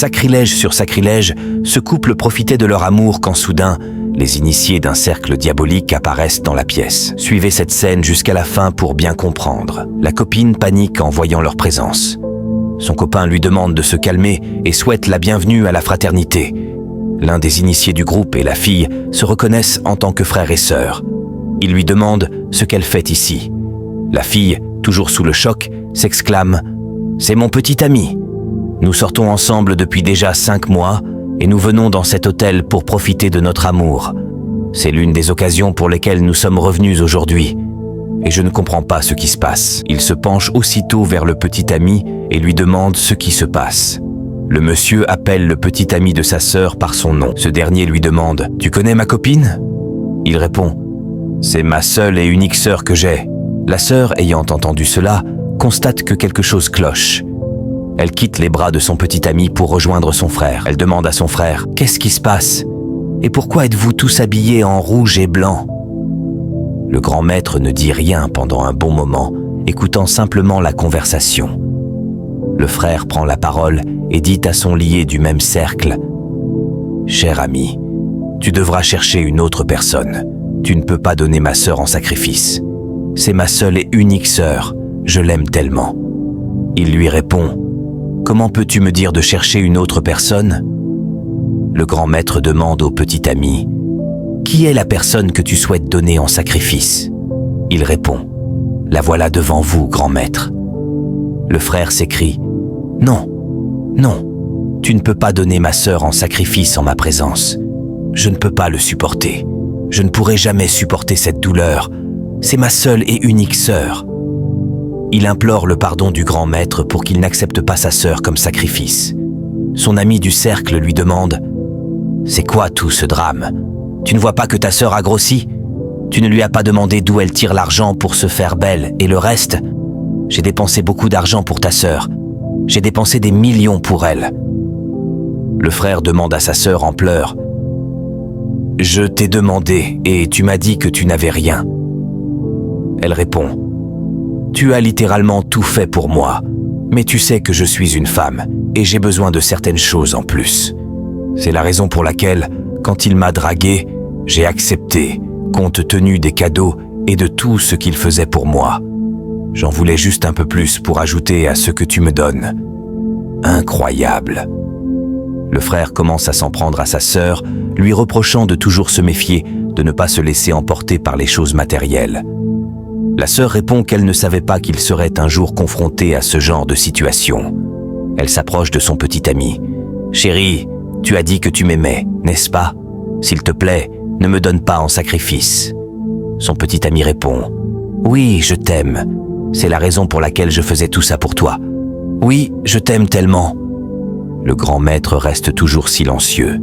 Sacrilège sur sacrilège, ce couple profitait de leur amour quand soudain, les initiés d'un cercle diabolique apparaissent dans la pièce. Suivez cette scène jusqu'à la fin pour bien comprendre. La copine panique en voyant leur présence. Son copain lui demande de se calmer et souhaite la bienvenue à la fraternité. L'un des initiés du groupe et la fille se reconnaissent en tant que frère et sœur. Il lui demande ce qu'elle fait ici. La fille, toujours sous le choc, s'exclame « C'est mon petit ami. Nous sortons ensemble depuis déjà 5 mois et nous venons dans cet hôtel pour profiter de notre amour. C'est l'une des occasions pour lesquelles nous sommes revenus aujourd'hui. Et je ne comprends pas ce qui se passe. » Il se penche aussitôt vers le petit ami et lui demande ce qui se passe. Le monsieur appelle le petit ami de sa sœur par son nom. Ce dernier lui demande « Tu connais ma copine ?» Il répond « C'est ma seule et unique sœur que j'ai. » La sœur, ayant entendu cela, constate que quelque chose cloche. Elle quitte les bras de son petit ami pour rejoindre son frère. Elle demande à son frère « Qu'est-ce qui se passe? Et pourquoi êtes-vous tous habillés en rouge et blanc ?» Le grand maître ne dit rien pendant un bon moment, écoutant simplement la conversation. Le frère prend la parole et dit à son lié du même cercle « Cher ami, tu devras chercher une autre personne. Tu ne peux pas donner ma sœur en sacrifice. C'est ma seule et unique sœur, je l'aime tellement. » Il lui répond « Comment peux-tu me dire de chercher une autre personne ?» Le grand maître demande au petit ami « Qui est la personne que tu souhaites donner en sacrifice ?» Il répond « La voilà devant vous, grand maître. » Le frère s'écrie « Non, non, tu ne peux pas donner ma sœur en sacrifice en ma présence. Je ne peux pas le supporter. Je ne pourrai jamais supporter cette douleur. C'est ma seule et unique sœur. » Il implore le pardon du grand maître pour qu'il n'accepte pas sa sœur comme sacrifice. Son ami du cercle lui demande « C'est quoi tout ce drame? Tu ne vois pas que ta sœur a grossi? Tu ne lui as pas demandé d'où elle tire l'argent pour se faire belle et le reste? J'ai dépensé beaucoup d'argent pour ta sœur. J'ai dépensé des millions pour elle. » Le frère demande à sa sœur en pleurs « Je t'ai demandé et tu m'as dit que tu n'avais rien. » Elle répond « Tu as littéralement tout fait pour moi, mais tu sais que je suis une femme et j'ai besoin de certaines choses en plus. C'est la raison pour laquelle, quand il m'a dragué, j'ai accepté, compte tenu des cadeaux et de tout ce qu'il faisait pour moi. J'en voulais juste un peu plus pour ajouter à ce que tu me donnes. Incroyable. » Le frère commence à s'en prendre à sa sœur, lui reprochant de toujours se méfier, de ne pas se laisser emporter par les choses matérielles. La sœur répond qu'elle ne savait pas qu'il serait un jour confronté à ce genre de situation. Elle s'approche de son petit ami. « Chérie, tu as dit que tu m'aimais, n'est-ce pas? S'il te plaît, ne me donne pas en sacrifice. » Son petit ami répond « Oui, je t'aime. C'est la raison pour laquelle je faisais tout ça pour toi. Oui, je t'aime tellement. » Le grand maître reste toujours silencieux.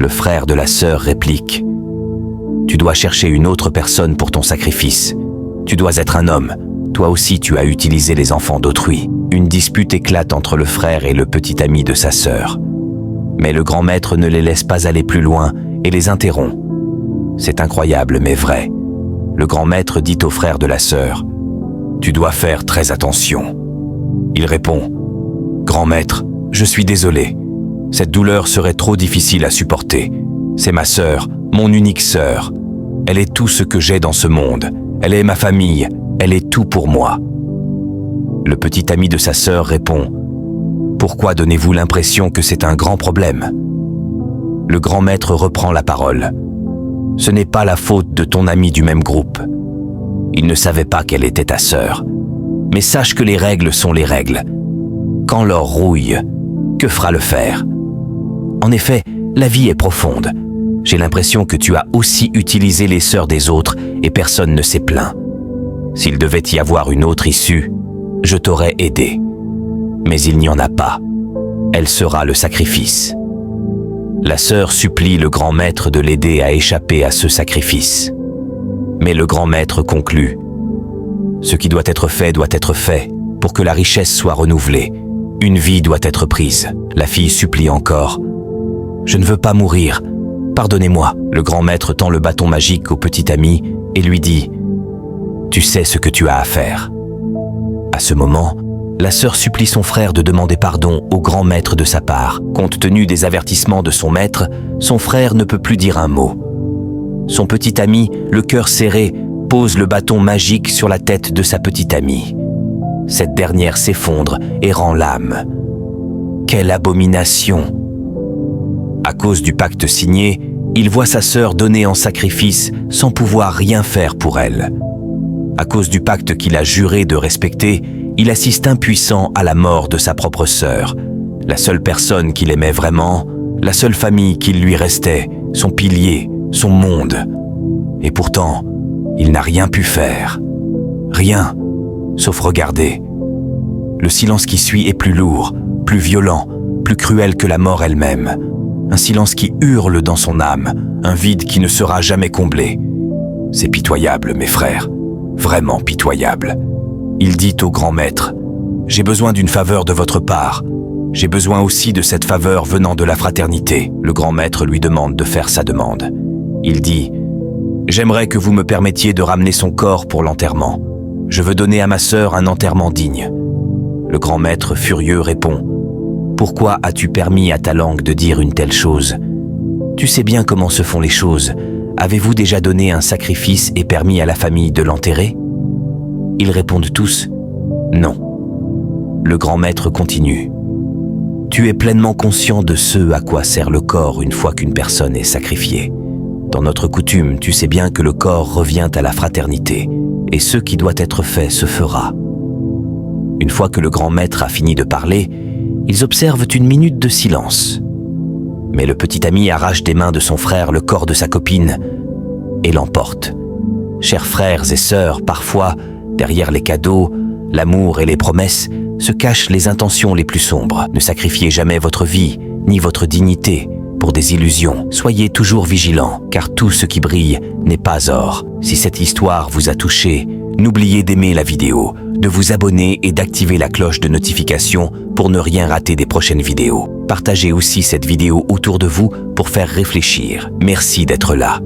Le frère de la sœur réplique « Tu dois chercher une autre personne pour ton sacrifice. Tu dois être un homme. Toi aussi, tu as utilisé les enfants d'autrui. » Une dispute éclate entre le frère et le petit ami de sa sœur. Mais le grand maître ne les laisse pas aller plus loin et les interrompt. C'est incroyable mais vrai. Le grand maître dit au frère de la sœur « Tu dois faire très attention. » Il répond « Grand maître, je suis désolé. Cette douleur serait trop difficile à supporter. C'est ma sœur, mon unique sœur. Elle est tout ce que j'ai dans ce monde. Elle est ma famille. Elle est tout pour moi. » Le petit ami de sa sœur répond « Pourquoi donnez-vous l'impression que c'est un grand problème ?» Le grand maître reprend la parole. « Ce n'est pas la faute de ton ami du même groupe. Il ne savait pas qu'elle était ta sœur. Mais sache que les règles sont les règles. Quand l'or rouille, que fera le fer? En effet, la vie est profonde. J'ai l'impression que tu as aussi utilisé les sœurs des autres et personne ne s'est plaint. S'il devait y avoir une autre issue, je t'aurais aidé. Mais il n'y en a pas. Elle sera le sacrifice. » La sœur supplie le grand maître de l'aider à échapper à ce sacrifice. Mais le grand maître conclut « Ce qui doit être fait pour que la richesse soit renouvelée. Une vie doit être prise. » La fille supplie encore « Je ne veux pas mourir. Pardonnez-moi. » Le grand maître tend le bâton magique au petit ami et lui dit « Tu sais ce que tu as à faire. » À ce moment, La sœur supplie son frère de demander pardon au grand maître de sa part. Compte tenu des avertissements de son maître, son frère ne peut plus dire un mot. Son petit ami, le cœur serré, pose le bâton magique sur la tête de sa petite amie. Cette dernière s'effondre et rend l'âme. Quelle abomination! À cause du pacte signé, il voit sa sœur donnée en sacrifice sans pouvoir rien faire pour elle. À cause du pacte qu'il a juré de respecter, il assiste impuissant à la mort de sa propre sœur, la seule personne qu'il aimait vraiment, la seule famille qui lui restait, son pilier, son monde. Et pourtant, il n'a rien pu faire. Rien, sauf regarder. Le silence qui suit est plus lourd, plus violent, plus cruel que la mort elle-même. Un silence qui hurle dans son âme, un vide qui ne sera jamais comblé. C'est pitoyable, mes frères, vraiment pitoyable. Il dit au grand maître, « J'ai besoin d'une faveur de votre part. J'ai besoin aussi de cette faveur venant de la fraternité. » Le grand maître lui demande de faire sa demande. Il dit, « J'aimerais que vous me permettiez de ramener son corps pour l'enterrement. Je veux donner à ma sœur un enterrement digne. » Le grand maître furieux répond, « Pourquoi as-tu permis à ta langue de dire une telle chose? Tu sais bien comment se font les choses. Avez-vous déjà donné un sacrifice et permis à la famille de l'enterrer ?» Ils répondent tous « Non ». Le grand maître continue. « Tu es pleinement conscient de ce à quoi sert le corps une fois qu'une personne est sacrifiée. Dans notre coutume, tu sais bien que le corps revient à la fraternité, et ce qui doit être fait se fera. » Une fois que le grand maître a fini de parler, ils observent une minute de silence. Mais le petit ami arrache des mains de son frère le corps de sa copine et l'emporte. Chers frères et sœurs, parfois, derrière les cadeaux, l'amour et les promesses, se cachent les intentions les plus sombres. Ne sacrifiez jamais votre vie, ni votre dignité, pour des illusions. Soyez toujours vigilants, car tout ce qui brille n'est pas or. Si cette histoire vous a touché, n'oubliez d'aimer la vidéo, de vous abonner et d'activer la cloche de notification pour ne rien rater des prochaines vidéos. Partagez aussi cette vidéo autour de vous pour faire réfléchir. Merci d'être là.